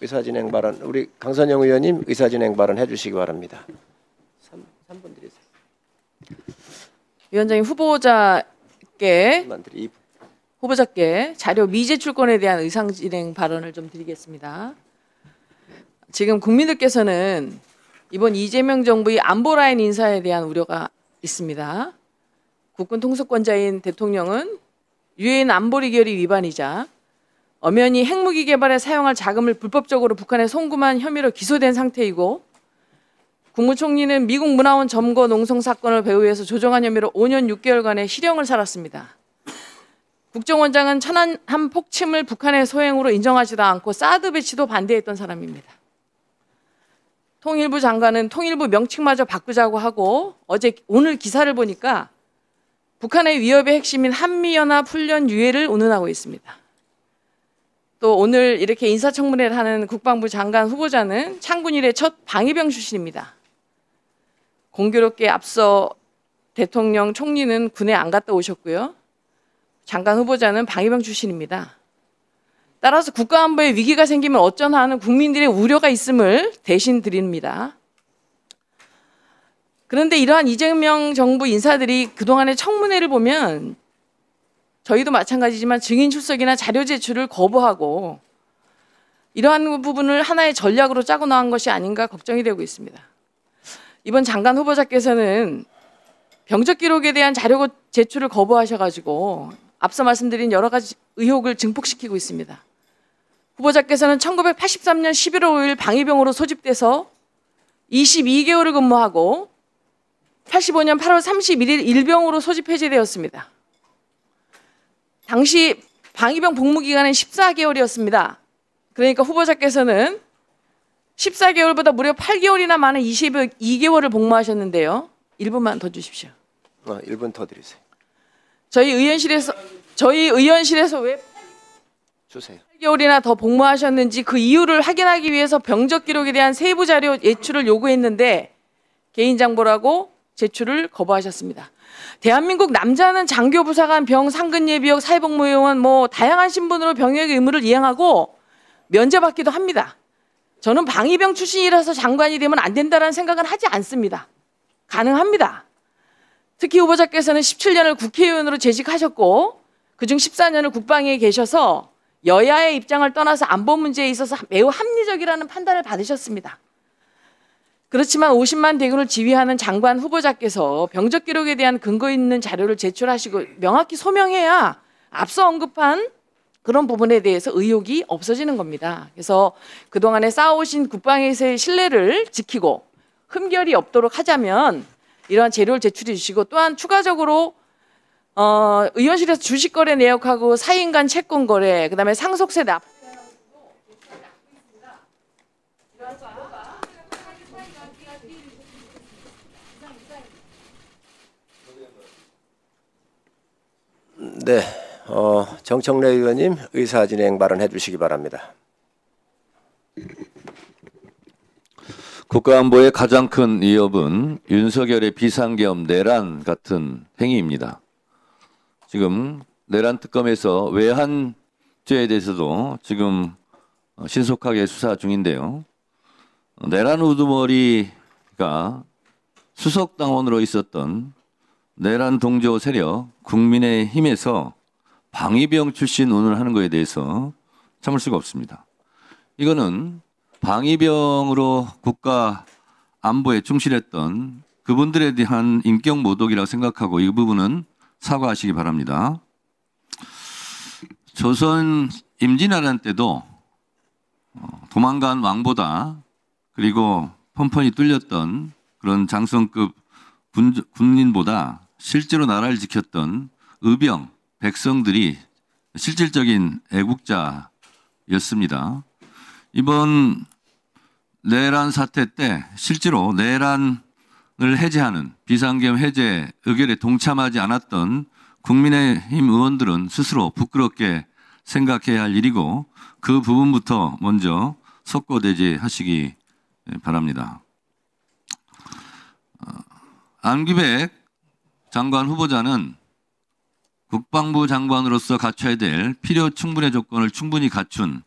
의사진행 발언, 우리 강선영 의원님 의사진행 발언 해주시기 바랍니다. 3분 드리세요. 위원장님, 후보자께 자료 미제출권에 대한 의사진행 발언을 좀 드리겠습니다. 지금 국민들께서는 이번 이재명 정부의 안보라인 인사에 대한 우려가 있습니다. 국군 통수권자인 대통령은 유엔 안보리 결의 위반이자 엄연히 핵무기 개발에 사용할 자금을 불법적으로 북한에 송금한 혐의로 기소된 상태이고, 국무총리는 미국 문화원 점거 농성 사건을 배후에서 조정한 혐의로 5년 6개월간의 실형을 살았습니다. 국정원장은 천안함 폭침을 북한의 소행으로 인정하지도 않고 사드 배치도 반대했던 사람입니다. 통일부 장관은 통일부 명칭마저 바꾸자고 하고, 오늘 기사를 보니까 북한의 위협의 핵심인 한미연합 훈련 유예를 운운하고 있습니다. 또 오늘 이렇게 인사청문회를 하는 국방부 장관 후보자는 창군 이래 첫 방위병 출신입니다. 공교롭게 앞서 대통령, 총리는 군에 안 갔다 오셨고요. 장관 후보자는 방위병 출신입니다. 따라서 국가안보에 위기가 생기면 어쩌나 하는 국민들의 우려가 있음을 대신 드립니다. 그런데 이러한 이재명 정부 인사들이 그동안의 청문회를 보면 저희도 마찬가지지만 증인 출석이나 자료 제출을 거부하고 이러한 부분을 하나의 전략으로 짜고 나간 것이 아닌가 걱정이 되고 있습니다. 이번 장관 후보자께서는 병적 기록에 대한 자료 제출을 거부하셔가지고 앞서 말씀드린 여러 가지 의혹을 증폭시키고 있습니다. 후보자께서는 1983년 11월 5일 방위병으로 소집돼서 22개월을 근무하고 85년 8월 31일 일병으로 소집 해제되었습니다. 당시 방위병 복무 기간은 14개월이었습니다. 그러니까 후보자께서는 14개월보다 무려 8개월이나 많은 22개월을 복무하셨는데요. 1분만 더 주십시오. 1분 더 드리세요. 저희 의원실에서 왜 주세요. 8개월이나 더 복무하셨는지 그 이유를 확인하기 위해서 병적 기록에 대한 세부 자료 제출을 요구했는데 개인정보라고 제출을 거부하셨습니다. 대한민국 남자는 장교, 부사관, 병, 상근 예비역, 사회복무요원 다양한 신분으로 병역의 의무를 이행하고 면제받기도 합니다. 저는 방위병 출신이라서 장관이 되면 안 된다는 생각은 하지 않습니다. 가능합니다. 특히 후보자께서는 17년을 국회의원으로 재직하셨고 그중 14년을 국방위에 계셔서 여야의 입장을 떠나서 안보 문제에 있어서 매우 합리적이라는 판단을 받으셨습니다. 그렇지만 50만 대군을 지휘하는 장관 후보자께서 병적 기록에 대한 근거 있는 자료를 제출하시고 명확히 소명해야 앞서 언급한 그런 부분에 대해서 의혹이 없어지는 겁니다. 그래서 그동안에 쌓아오신 국방에서의 신뢰를 지키고 흠결이 없도록 하자면 이러한 자료를 제출해 주시고, 또한 추가적으로 의원실에서 주식거래 내역하고 사인간 채권 거래, 그다음에 상속세 납 네, 정청래 의원님 의사진행 발언해 주시기 바랍니다. 국가안보의 가장 큰 위협은 윤석열의 비상계엄 내란 같은 행위입니다. 지금 내란 특검에서 외환죄에 대해서도 지금 신속하게 수사 중인데요. 내란 우두머리가 수석당원으로 있었던 내란 동조 세력 국민의힘에서 방위병 출신 운운을 하는 것에 대해서 참을 수가 없습니다. 이거는 방위병으로 국가 안보에 충실했던 그분들에 대한 인격 모독이라고 생각하고 이 부분은 사과하시기 바랍니다. 조선 임진왜란 때도 도망간 왕보다 그리고 펀펀이 뚫렸던 그런 장성급 군인보다 실제로 나라를 지켰던 의병, 백성들이 실질적인 애국자였습니다. 이번 내란 사태 때 실제로 내란을 해제하는 비상계엄 해제 의결에 동참하지 않았던 국민의힘 의원들은 스스로 부끄럽게 생각해야 할 일이고 그 부분부터 먼저 속고대죄하시기 바랍니다. 안기백 장관 후보자는 국방부 장관으로서 갖춰야 될 필요 충분의 조건을 충분히 갖춘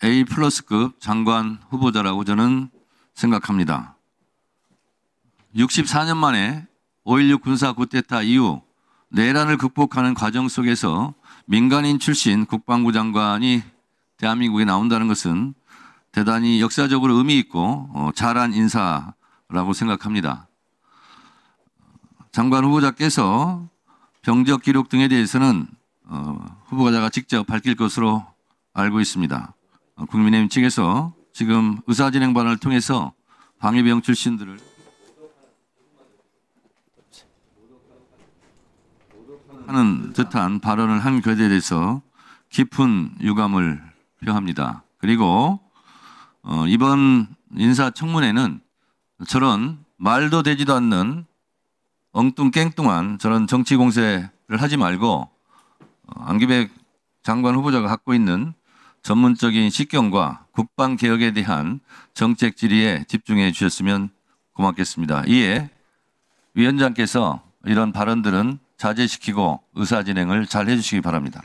A+급 장관 후보자라고 저는 생각합니다. 64년 만에 5.16 군사 쿠데타 이후 내란을 극복하는 과정 속에서 민간인 출신 국방부 장관이 대한민국에 나온다는 것은 대단히 역사적으로 의미 있고 잘한 인사라고 생각합니다. 장관 후보자께서 병적 기록 등에 대해서는 후보자가 직접 밝힐 것으로 알고 있습니다. 국민의힘 측에서 지금 의사진행 발언을 통해서 방위병 출신들을 하는 듯한 발언을 한 것에 대해서 깊은 유감을 표합니다. 그리고 이번 인사청문회는 저런 말도 되지도 않는 엉뚱깽뚱한 저런 정치 공세를 하지 말고 안기백 장관 후보자가 갖고 있는 전문적인 식견과 국방개혁에 대한 정책 질의에 집중해 주셨으면 고맙겠습니다. 이에 위원장께서 이런 발언들은 자제시키고 의사진행을 잘 해주시기 바랍니다.